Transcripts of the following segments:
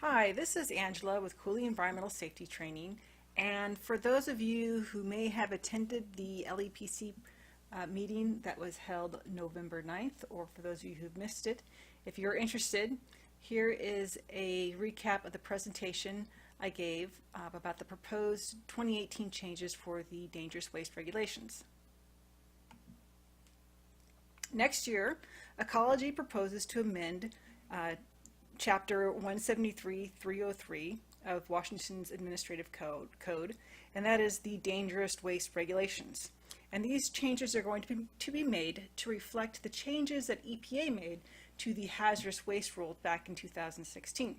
Hi, this is Angela with Cooley Environmental Safety Training, and for those of you who may have attended the LEPC meeting that was held November 9th, or for those of you who've missed it, if you're interested, here is a recap of the presentation I gave about the proposed 2018 changes for the dangerous waste regulations. Next year, Ecology proposes to amend Chapter 173.303 of Washington's Administrative Code, and that is the Dangerous Waste Regulations. And these changes are going to be made to reflect the changes that EPA made to the Hazardous Waste Rule back in 2016.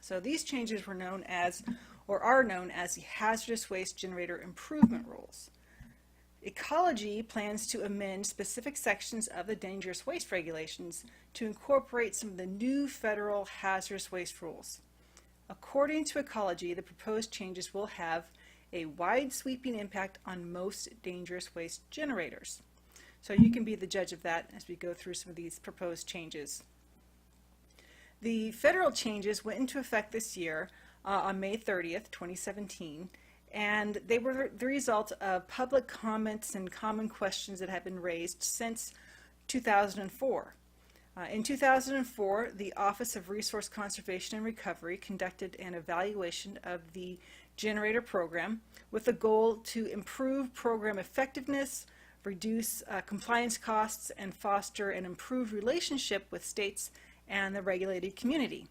So these changes were known as, or are known as, the Hazardous Waste Generator Improvement Rules. Ecology plans to amend specific sections of the Dangerous Waste Regulations to incorporate some of the new federal hazardous waste rules. According to Ecology, the proposed changes will have a wide sweeping impact on most dangerous waste generators. So you can be the judge of that as we go through some of these proposed changes. The federal changes went into effect this year on May 30th, 2017. And they were the result of public comments and common questions that have been raised since 2004. In 2004, the Office of Resource Conservation and Recovery conducted an evaluation of the generator program with the goal to improve program effectiveness, reduce compliance costs, and foster an improved relationship with states and the regulated community.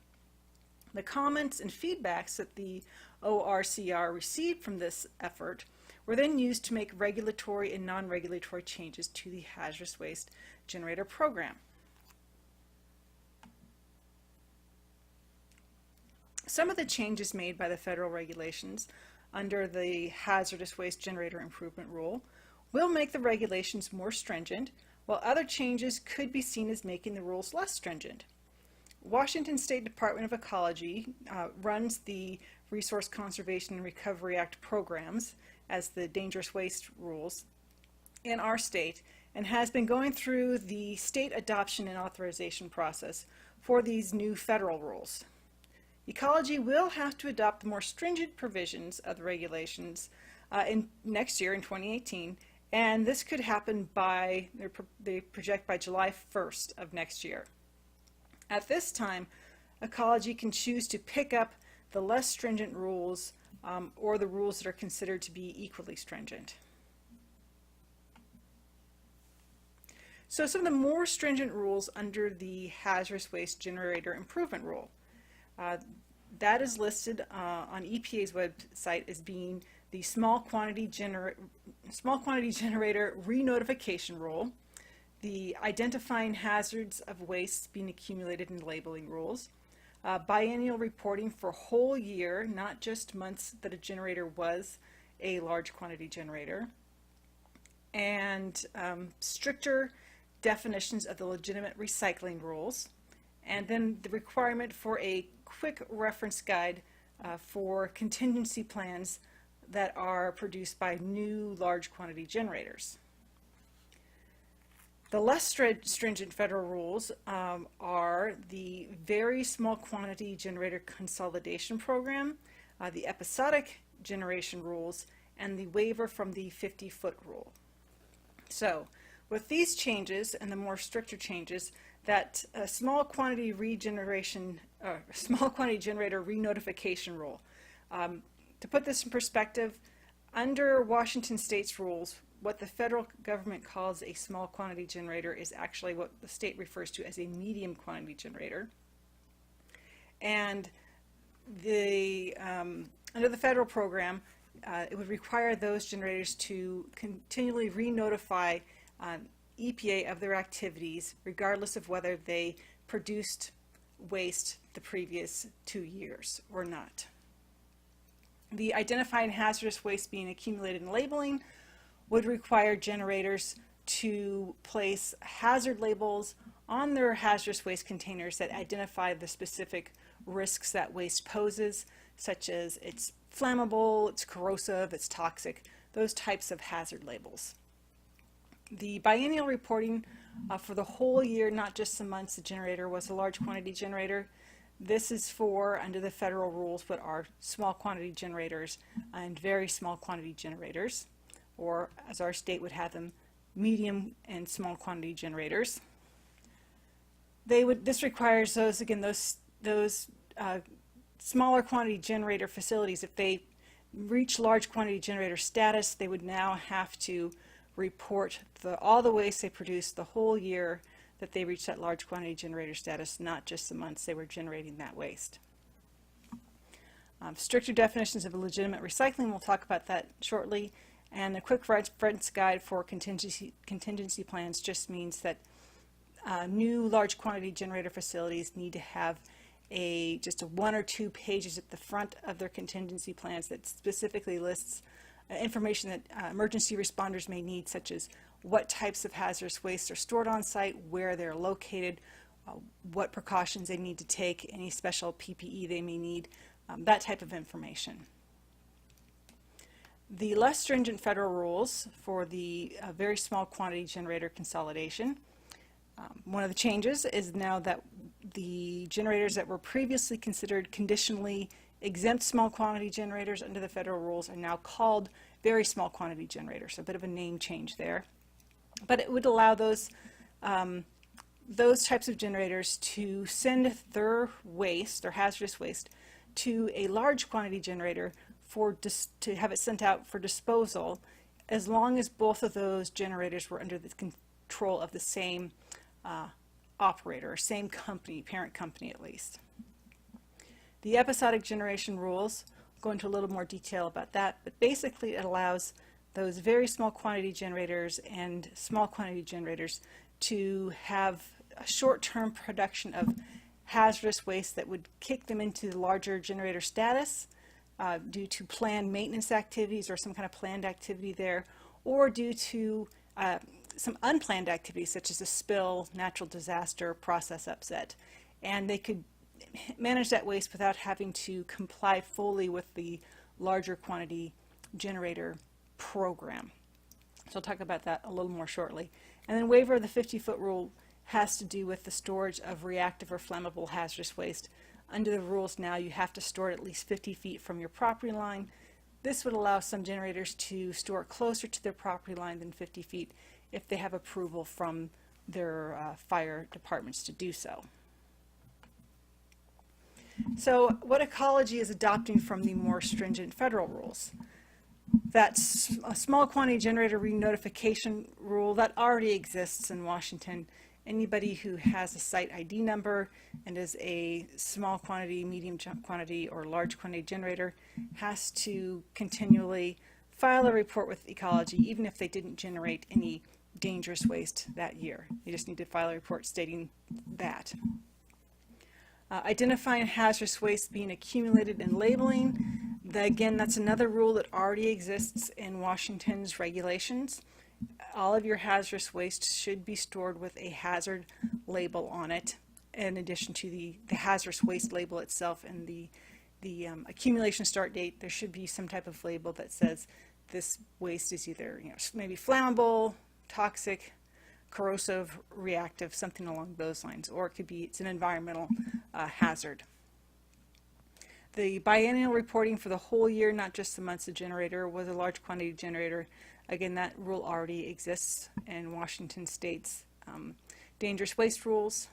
The comments and feedbacks that the ORCR received from this effort were then used to make regulatory and non-regulatory changes to the hazardous waste generator program. Some of the changes made by the federal regulations under the Hazardous Waste Generator Improvement Rule will make the regulations more stringent, while other changes could be seen as making the rules less stringent. Washington State Department of Ecology runs the Resource Conservation and Recovery Act programs as the dangerous waste rules in our state, and has been going through the state adoption and authorization process for these new federal rules. Ecology will have to adopt the more stringent provisions of the regulations next year in 2018, and this could happen by, they project, by July 1st of next year. At this time, Ecology can choose to pick up the less stringent rules or the rules that are considered to be equally stringent. So some of the more stringent rules under the Hazardous Waste Generator Improvement Rule. That is listed on EPA's website as being the Small Quantity Generator Re-Notification Rule, the Identifying Hazards of Waste Being Accumulated and Labeling Rules, biennial reporting for whole year, not just months that a generator was a large quantity generator, and stricter definitions of the legitimate recycling rules, and then the requirement for a quick reference guide for contingency plans that are produced by new large quantity generators. The less stringent federal rules are the Very Small Quantity Generator Consolidation Program, the Episodic Generation Rules, and the Waiver from the 50-foot rule. So, with these changes and the more stricter changes, that small quantity generator re-notification rule. To put this in perspective, under Washington State's rules, what the federal government calls a small quantity generator is actually what the state refers to as a medium quantity generator. And under the federal program, it would require those generators to continually re-notify EPA of their activities, regardless of whether they produced waste the previous 2 years or not. The Identifying Hazardous Waste Being Accumulated and Labeling would require generators to place hazard labels on their hazardous waste containers that identify the specific risks that waste poses, such as it's flammable, it's corrosive, it's toxic, those types of hazard labels. The biennial reporting for the whole year, not just the months the generator was a large quantity generator, This is for, under the federal rules, what are small quantity generators and very small quantity generators, or as our state would have them, medium and small quantity generators. This requires those smaller quantity generator facilities, if they reach large quantity generator status, they would now have to report all the waste they produced the whole year that they reached that large quantity generator status, not just the months they were generating that waste. Stricter definitions of legitimate recycling, we'll talk about that shortly. And a quick reference guide for contingency plans just means that new large quantity generator facilities need to have just 1 or 2 pages at the front of their contingency plans that specifically lists information that emergency responders may need, such as what types of hazardous waste are stored on site, where they're located, what precautions they need to take, any special PPE they may need, that type of information. The less stringent federal rules for the very small quantity generator consolidation. One of the changes is now that the generators that were previously considered conditionally exempt small quantity generators under the federal rules are now called very small quantity generators. A bit of a name change there. But it would allow those types of generators to send their waste, their hazardous waste, to a large quantity generator to have it sent out for disposal, as long as both of those generators were under the control of the same operator, or same company, parent company at least. The episodic generation rules go into a little more detail about that, but basically it allows those very small quantity generators and small quantity generators to have a short-term production of hazardous waste that would kick them into the larger generator status due to planned maintenance activities or some kind of planned activity there, or due to some unplanned activities such as a spill, natural disaster, process upset. And they could manage that waste without having to comply fully with the larger quantity generator program. So I'll talk about that a little more shortly. And then waiver of the 50-foot rule has to do with the storage of reactive or flammable hazardous waste. Under the rules now, you have to store it at least 50 feet from your property line. This would allow some generators to store it closer to their property line than 50 feet if they have approval from their fire departments to do so. So what Ecology is adopting from the more stringent federal rules. That's a small quantity generator re-notification rule that already exists in Washington. Anybody who has a site ID number and is a small quantity, medium quantity, or large quantity generator has to continually file a report with Ecology, even if they didn't generate any dangerous waste that year. You just need to file a report stating that. Identifying hazardous waste being accumulated and labeling. Again, that's another rule that already exists in Washington's regulations. All of your hazardous waste should be stored with a hazard label on it, in addition to the hazardous waste label itself and the accumulation start date. There should be some type of label that says this waste is either maybe flammable, toxic, corrosive, reactive, something along those lines, or it could be it's an environmental hazard. The biennial reporting for the whole year, not just the months of generator, was a large quantity generator. Again, that rule already exists in Washington State's dangerous waste rules.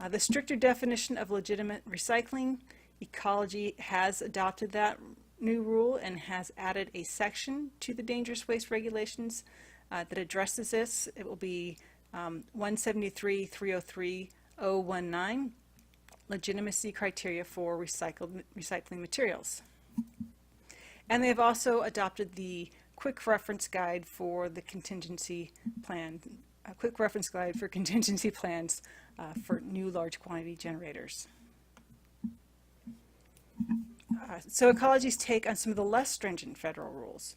The stricter definition of legitimate recycling, Ecology has adopted that new rule and has added a section to the dangerous waste regulations that addresses this. It will be 173.303.019, legitimacy criteria for recycling materials. And they've also adopted the quick reference guide for the contingency plan, a quick reference guide for contingency plans for new large quantity generators. So Ecology's take on some of the less stringent federal rules.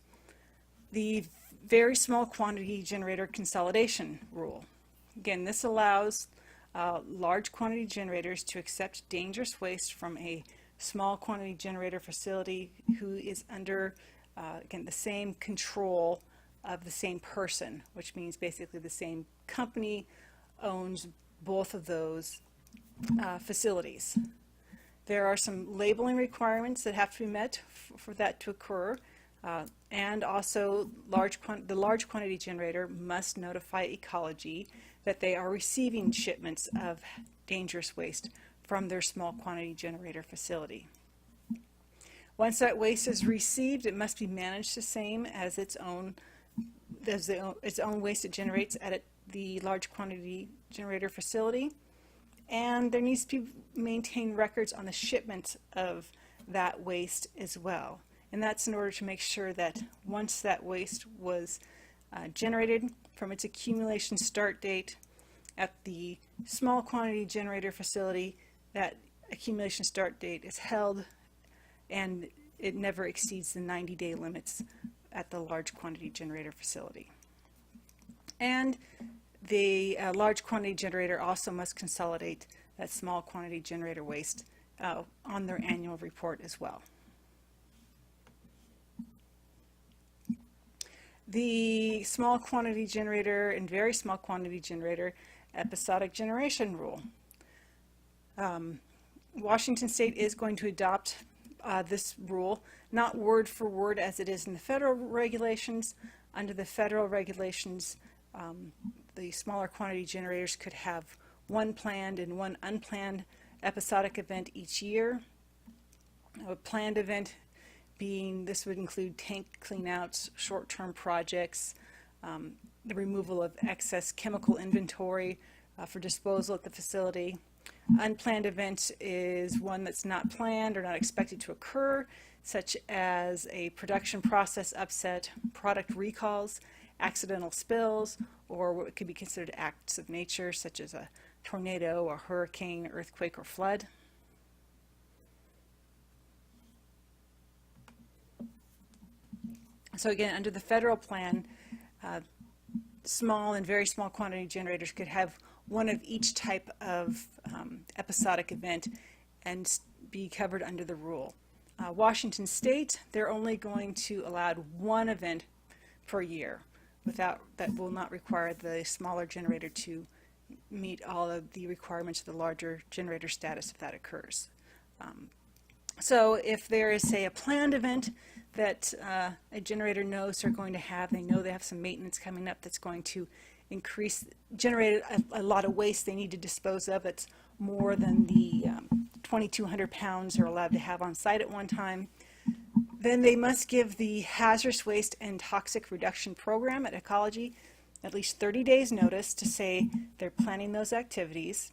The very small quantity generator consolidation rule. Again, this allows large quantity generators to accept dangerous waste from a small quantity generator facility who is under, again, the same control of the same person, which means basically the same company owns both of those facilities. There are some labeling requirements that have to be met for that to occur, and also the large quantity generator must notify Ecology that they are receiving shipments of dangerous waste from their small quantity generator facility. Once that waste is received, it must be managed the same as its own waste it generates at the large quantity generator facility, and there needs to be maintained records on the shipment of that waste as well. And that's in order to make sure that once that waste was generated from its accumulation start date at the small quantity generator facility, that accumulation start date is held and it never exceeds the 90-day limits at the large quantity generator facility. And the large quantity generator also must consolidate that small quantity generator waste on their annual report as well. The small quantity generator and very small quantity generator episodic generation rule. Washington State is going to adopt this rule, not word for word as it is in the federal regulations. Under the federal regulations, the smaller quantity generators could have one planned and one unplanned episodic event each year. A planned event being, this would include tank cleanouts, short-term projects, the removal of excess chemical inventory for disposal at the facility. Unplanned event is one that's not planned or not expected to occur, such as a production process upset, product recalls, accidental spills, or what could be considered acts of nature, such as a tornado, a hurricane, earthquake, or flood. So again, under the federal plan, small and very small quantity generators could have one of each type of episodic event and be covered under the rule. Washington State, they're only going to allow one event per year. That will not require the smaller generator to meet all of the requirements of the larger generator status if that occurs. So if there is, say, a planned event that a generator knows they're going to have, they know they have some maintenance coming up that's going to generate a lot of waste they need to dispose of that's more than the 2,200 pounds they're allowed to have on site at one time, then they must give the Hazardous Waste and Toxic Reduction Program at Ecology at least 30 days notice to say they're planning those activities.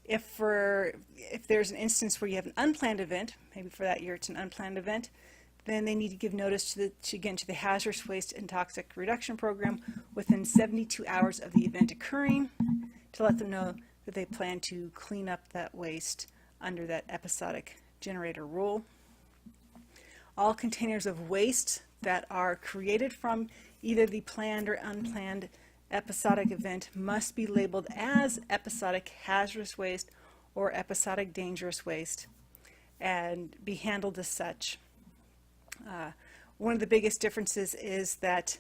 If there's an instance where you have an unplanned event, maybe for that year it's an unplanned event, then they need to give notice to the Hazardous Waste and Toxic Reduction Program within 72 hours of the event occurring to let them know that they plan to clean up that waste under that episodic generator rule. All containers of waste that are created from either the planned or unplanned episodic event must be labeled as episodic hazardous waste or episodic dangerous waste and be handled as such. One of the biggest differences is that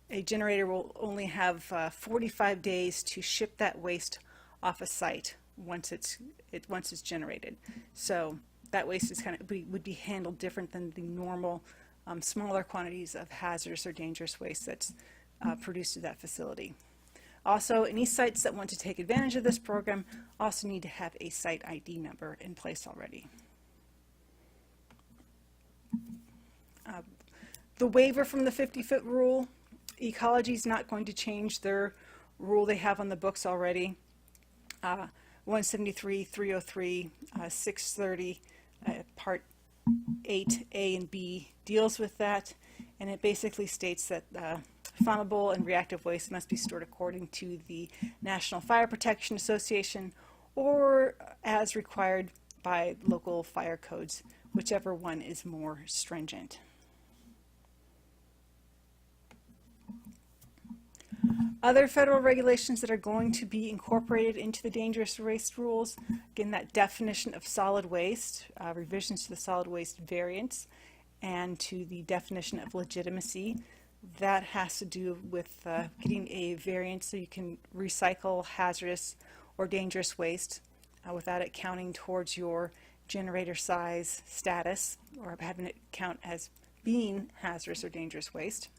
a generator will only have 45 days to ship that waste off a site once it's generated. So that waste is would be handled different than the normal smaller quantities of hazardous or dangerous waste that's produced at that facility. Also, any sites that want to take advantage of this program also need to have a site ID number in place already. The waiver from the 50-foot rule, Ecology is not going to change their rule they have on the books already. 173, 303, 630, Part 8A and B deals with that, and it basically states that flammable and reactive waste must be stored according to the National Fire Protection Association or as required by local fire codes, whichever one is more stringent. Other federal regulations that are going to be incorporated into the dangerous waste rules, again, that definition of solid waste, revisions to the solid waste variants, and to the definition of legitimacy. That has to do with getting a variance so you can recycle hazardous or dangerous waste. without it counting towards your generator size status or having it count as being hazardous or dangerous waste.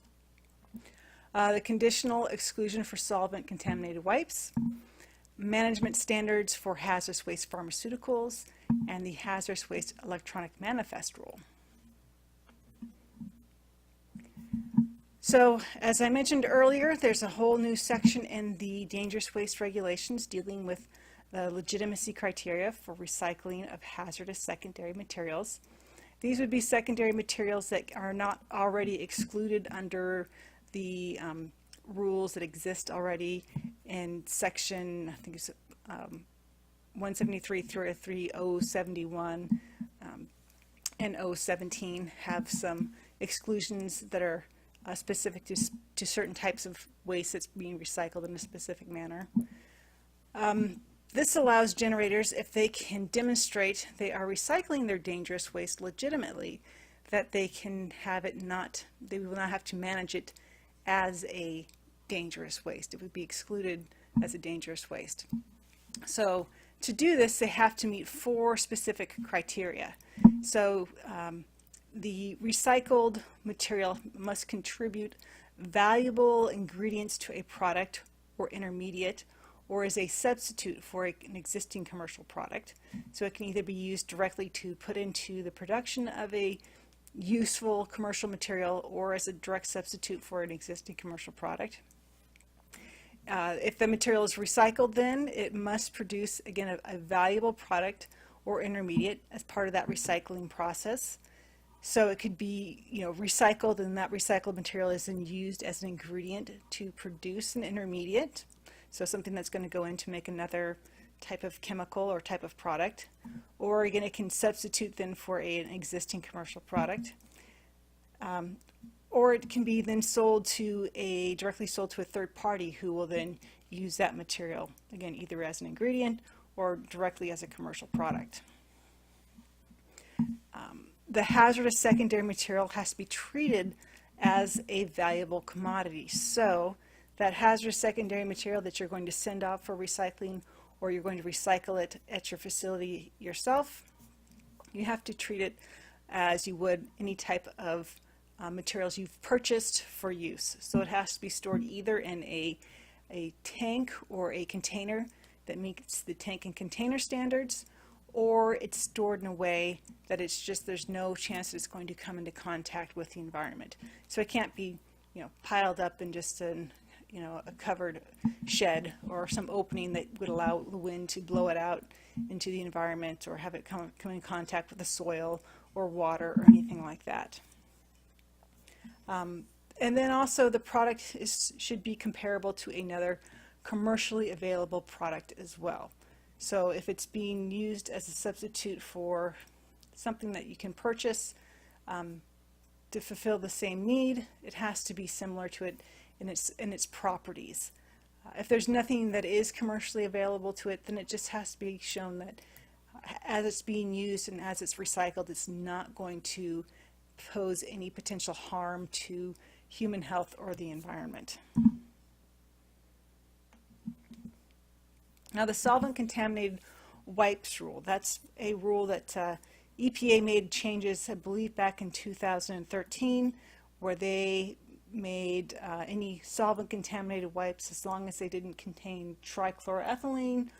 The conditional exclusion for solvent-contaminated wipes, management standards for hazardous waste pharmaceuticals, and the hazardous waste electronic manifest rule. So, as I mentioned earlier, there's a whole new section in the dangerous waste regulations dealing with the legitimacy criteria for recycling of hazardous secondary materials. These would be secondary materials that are not already excluded under the rules that exist already in section, I think it's 173 through 071 and 017 have some exclusions that are specific to certain types of waste that's being recycled in a specific manner. This allows generators, if they can demonstrate they are recycling their dangerous waste legitimately, that they can have it not, they will not have to manage it as a dangerous waste. It would be excluded as a dangerous waste. So to do this, they have to meet 4 specific criteria. So the recycled material must contribute valuable ingredients to a product or intermediate, or as a substitute for an existing commercial product. So it can either be used directly to put into the production of a useful commercial material or as a direct substitute for an existing commercial product. If the material is recycled, then it must produce, again, a valuable product or intermediate as part of that recycling process. So it could be, recycled, and that recycled material is then used as an ingredient to produce an intermediate. So something that's going to go in to make another type of chemical or type of product. Or again, it can substitute then for an existing commercial product. Or it can be then directly sold to a third party who will then use that material, again, either as an ingredient or directly as a commercial product. The hazardous secondary material has to be treated as a valuable commodity. So that hazardous secondary material that you're going to send off for recycling, or you're going to recycle it at your facility yourself, you have to treat it as you would any type of materials you've purchased for use. So it has to be stored either in a tank or a container that meets the tank and container standards, or it's stored in a way that there's no chance that it's going to come into contact with the environment. So it can't be, piled up in just a covered shed or some opening that would allow the wind to blow it out into the environment, or have it come in contact with the soil or water or anything like that. And then also the product should be comparable to another commercially available product as well. So if it's being used as a substitute for something that you can purchase to fulfill the same need, it has to be similar to it in its properties. If there's nothing that is commercially available to it, then it just has to be shown that as it's being used and as it's recycled, it's not going to pose any potential harm to human health or the environment. Now, the solvent-contaminated wipes rule, that's a rule that EPA made changes, I believe, back in 2013, where they made any solvent-contaminated wipes, as long as they didn't contain trichloroethylene,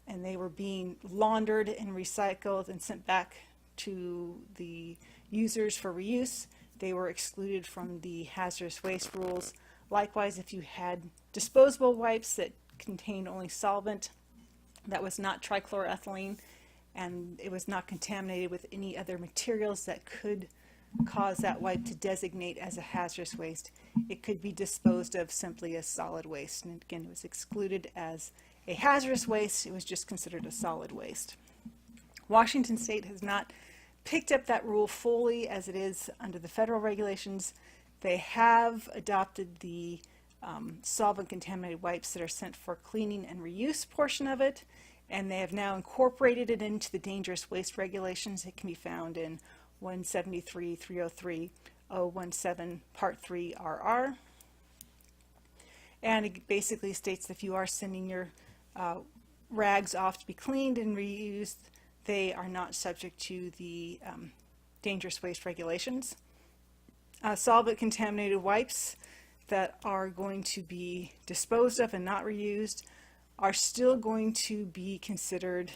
and they were being laundered and recycled and sent back to the users for reuse, they were excluded from the hazardous waste rules. Likewise, if you had disposable wipes that contained only solvent that was not trichloroethylene, and it was not contaminated with any other materials that could cause that wipe to designate as a hazardous waste, it could be disposed of simply as solid waste. And again, it was excluded as a hazardous waste. It was just considered a solid waste. Washington State has not picked up that rule fully as it is under the federal regulations. They have adopted the solvent-contaminated wipes that are sent for cleaning and reuse portion of it, and they have now incorporated it into the dangerous waste regulations. It can be found in 173.303.017 Part 3 RR. And it basically states that if you are sending your rags off to be cleaned and reused, they are not subject to the dangerous waste regulations. Solvent-contaminated wipes that are going to be disposed of and not reused are still going to be considered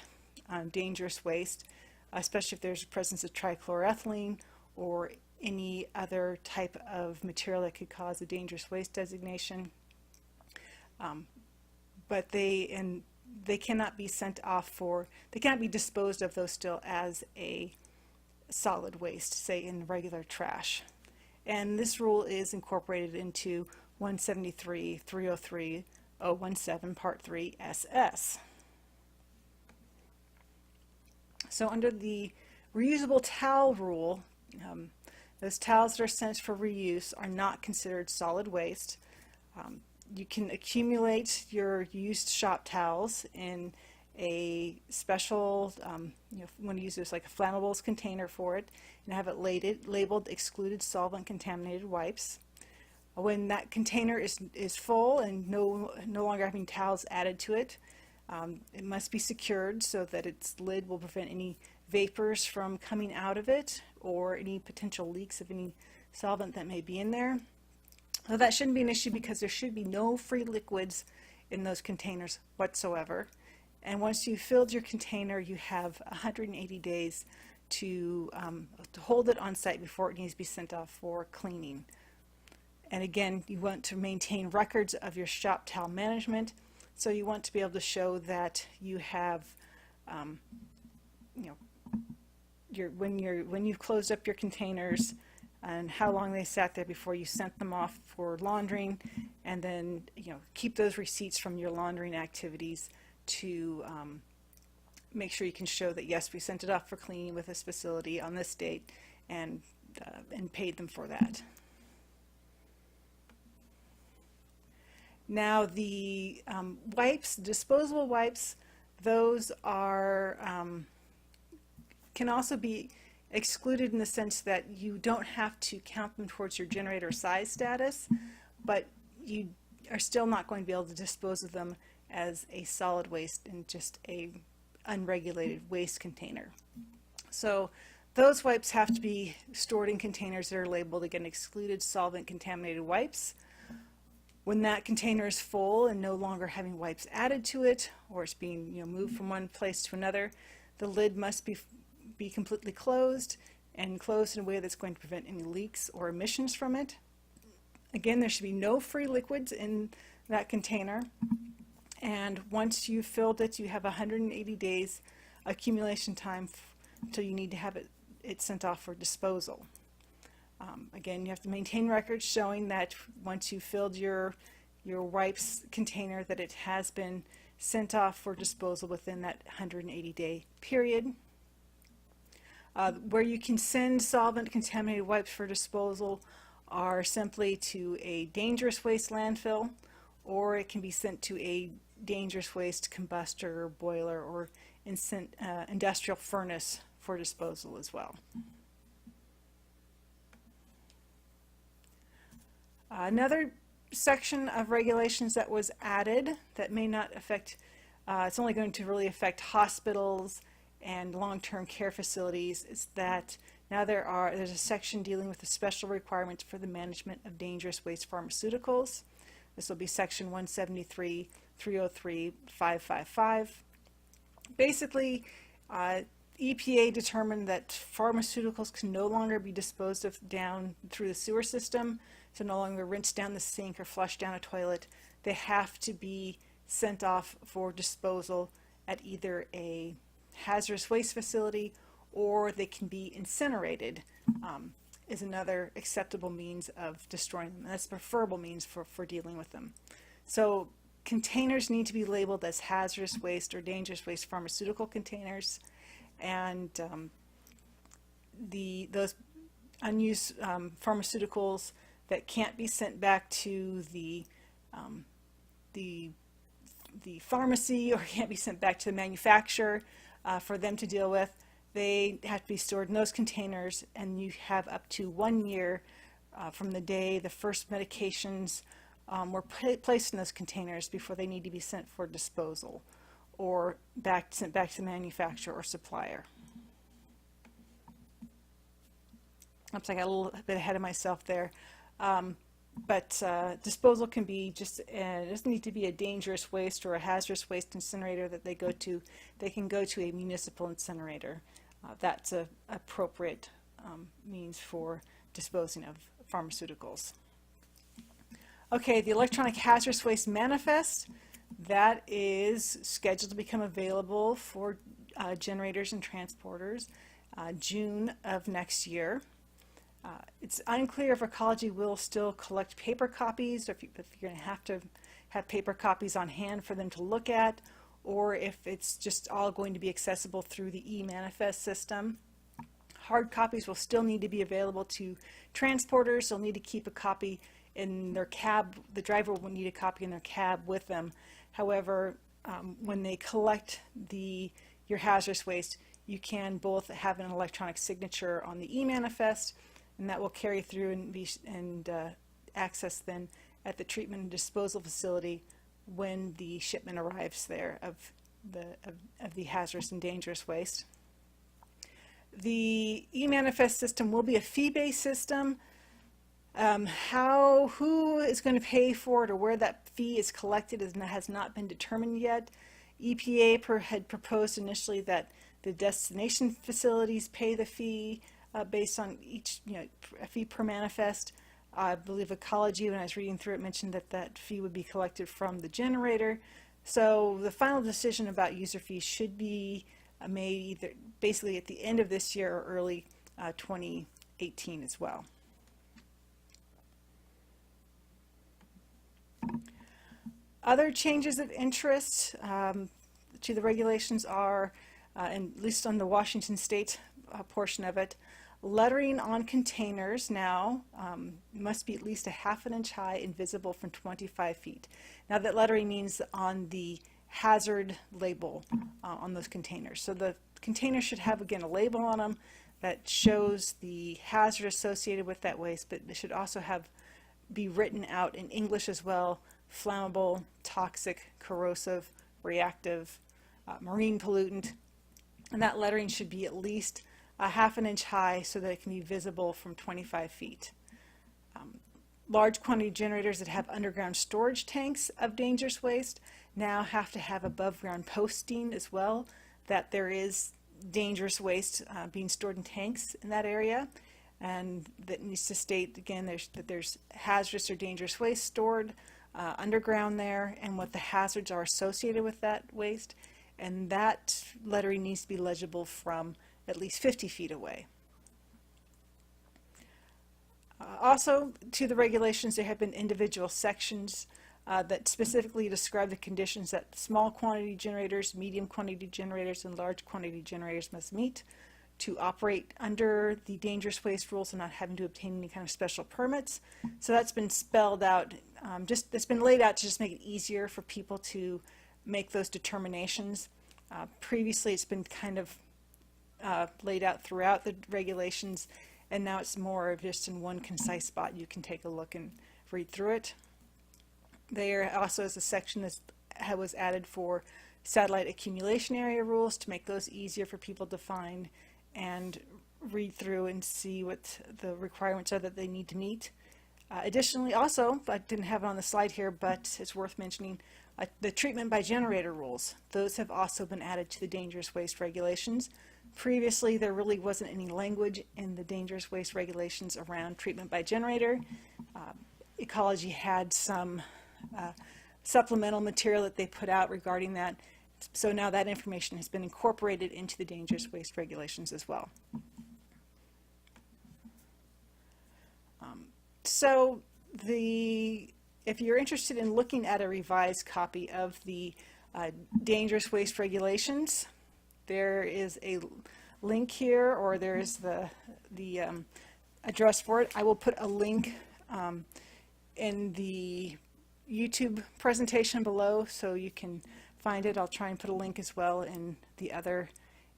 dangerous waste, especially if there's a presence of trichloroethylene or any other type of material that could cause a dangerous waste designation. But they cannot be sent off they cannot be disposed of though still as a solid waste, say in regular trash. And this rule is incorporated into 173.303.017 Part 3 SS. So under the reusable towel rule, those towels that are sent for reuse are not considered solid waste. You can accumulate your used shop towels in a special, you want to use this like a flammables container for it, and have it labeled Excluded Solvent-Contaminated Wipes. When that container is full and no longer having towels added to it, it must be secured so that its lid will prevent any vapors from coming out of it or any potential leaks of any solvent that may be in there. Well, that shouldn't be an issue because there should be no free liquids in those containers whatsoever. And once you've filled your container, you have 180 days to hold it on site before it needs to be sent off for cleaning. And again, you want to maintain records of your shop towel management. So you want to be able to show that you have, when you've closed up your containers and how long they sat there before you sent them off for laundering, and then keep those receipts from your laundering activities to make sure you can show that yes, we sent it off for cleaning with this facility on this date, and paid them for that. Now the wipes, disposable wipes, those are can also be excluded in the sense that you don't have to count them towards your generator size status, but you are still not going to be able to dispose of them as a solid waste in just a unregulated waste container. So those wipes have to be stored in containers that are labeled, again, Excluded Solvent-Contaminated Wipes. When that container is full and no longer having wipes added to it, or it's being moved from one place to another, the lid must be completely closed, and closed in a way that's going to prevent any leaks or emissions from it. Again, there should be no free liquids in that container, and once you've filled it, you have 180 days accumulation time until you need to have it sent off for disposal. Again, you have to maintain records showing that once you filled your wipes container, that it has been sent off for disposal within that 180-day period. Where you can send solvent-contaminated wipes for disposal are simply to a dangerous waste landfill, or it can be sent to a dangerous waste combustor, boiler, or industrial furnace for disposal as well. Another section of regulations that was added that may not affect, it's only going to really affect hospitals and long-term care facilities, is that now there's a section dealing with the special requirements for the management of dangerous waste pharmaceuticals. This will be section 173.303.555. Basically, EPA determined that pharmaceuticals can no longer be disposed of down through the sewer system, so no longer rinse down the sink or flush down a toilet. They have to be sent off for disposal at either a hazardous waste facility, or they can be incinerated, is another acceptable means of destroying them. That's the preferable means for dealing with them. So containers need to be labeled as hazardous waste or dangerous waste pharmaceutical containers, and those unused pharmaceuticals that can't be sent back to the pharmacy or can't be sent back to the manufacturer for them to deal with, they have to be stored in those containers, and you have up to 1 year from the day the first medications were placed in those containers before they need to be sent for disposal. or sent back to the manufacturer or supplier. Oops, I got a little bit ahead of myself there. But disposal can be just, it doesn't need to be a dangerous waste or a hazardous waste incinerator that they go to. They can go to a municipal incinerator. That's a appropriate means for disposing of pharmaceuticals. Okay, the Electronic Hazardous Waste Manifest, that is scheduled to become available for generators and transporters June of next year. It's unclear if Ecology will still collect paper copies, or if you're going to have paper copies on hand for them to look at, or if it's just all going to be accessible through the e-manifest system. Hard copies will still need to be available to transporters. They'll need to keep a copy in their cab. The driver will need a copy in their cab with them. However, when they collect your hazardous waste, you can both have an electronic signature on the e-manifest, and that will carry through and be accessed then at the treatment and disposal facility when the shipment arrives there of the hazardous and dangerous waste. The e-manifest system will be a fee-based system. Who is going to pay for it or where that fee is collected has not been determined yet. EPA had proposed initially that the destination facilities pay the fee based on each, a fee per manifest. I believe Ecology, when I was reading through it, mentioned that fee would be collected from the generator. So the final decision about user fees should be made either basically at the end of this year or early 2018 as well. Other changes of interest to the regulations are, and at least on the Washington State portion of it, lettering on containers now must be at least 1/2 inch high and visible from 25 feet. Now that lettering means on the hazard label on those containers. So the container should have, again, a label on them that shows the hazard associated with that waste, but it should also be written out in English as well: flammable, toxic, corrosive, reactive, marine pollutant. And that lettering should be at least 1/2 inch high so that it can be visible from 25 feet. Large quantity generators that have underground storage tanks of dangerous waste now have to have above ground posting as well, that there is dangerous waste being stored in tanks in that area, and that needs to state again that there's hazardous or dangerous waste stored underground there and what the hazards are associated with that waste, and that lettering needs to be legible from at least 50 feet away. Also, to the regulations, there have been individual sections that specifically describe the conditions that small quantity generators, medium quantity generators, and large quantity generators must meet to operate under the dangerous waste rules and not having to obtain any kind of special permits. So that's been spelled out, it's been laid out to just make it easier for people to make those determinations. Previously, it's been kind of laid out throughout the regulations, and now it's more of just in one concise spot. You can take a look and read through it. There also is a section that was added for satellite accumulation area rules to make those easier for people to find and read through and see what the requirements are that they need to meet. Additionally, also, I didn't have it on the slide here, but it's worth mentioning, the treatment by generator rules. Those have also been added to the dangerous waste regulations. Previously, there really wasn't any language in the dangerous waste regulations around treatment by generator. Ecology had some supplemental material that they put out regarding that. So now that information has been incorporated into the dangerous waste regulations as well. If you're interested in looking at a revised copy of the dangerous waste regulations, there is a link here, or there is the address for it. I will put a link in the YouTube presentation below so you can find it. I'll try and put a link as well in the other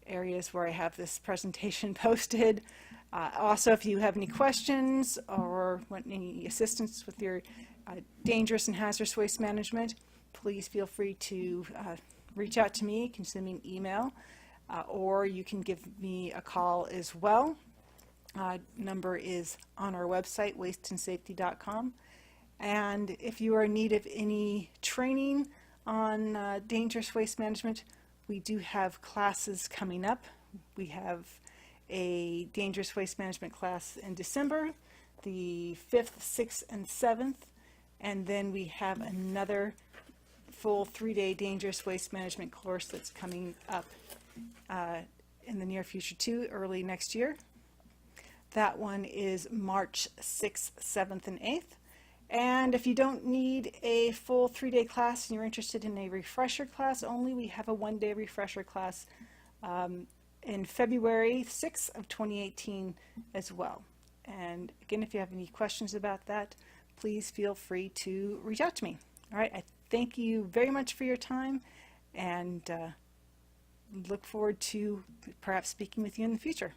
areas where I have this presentation posted. Also, if you have any questions or want any assistance with your dangerous and hazardous waste management, please feel free to reach out to me. You can send me an email, or you can give me a call as well. Number is on our website, wasteandsafety.com. And if you are in need of any training on dangerous waste management, we do have classes coming up. We have a dangerous waste management class in December, the 5th, 6th, and 7th, and then we have another full 3-day dangerous waste management course that's coming up in the near future too, early next year. That one is March 6th, 7th, and 8th. And if you don't need a full 3-day class and you're interested in a refresher class only, we have a 1-day refresher class in February 6th of 2018 as well. And again, if you have any questions about that, please feel free to reach out to me. All right, I thank you very much for your time, and look forward to perhaps speaking with you in the future.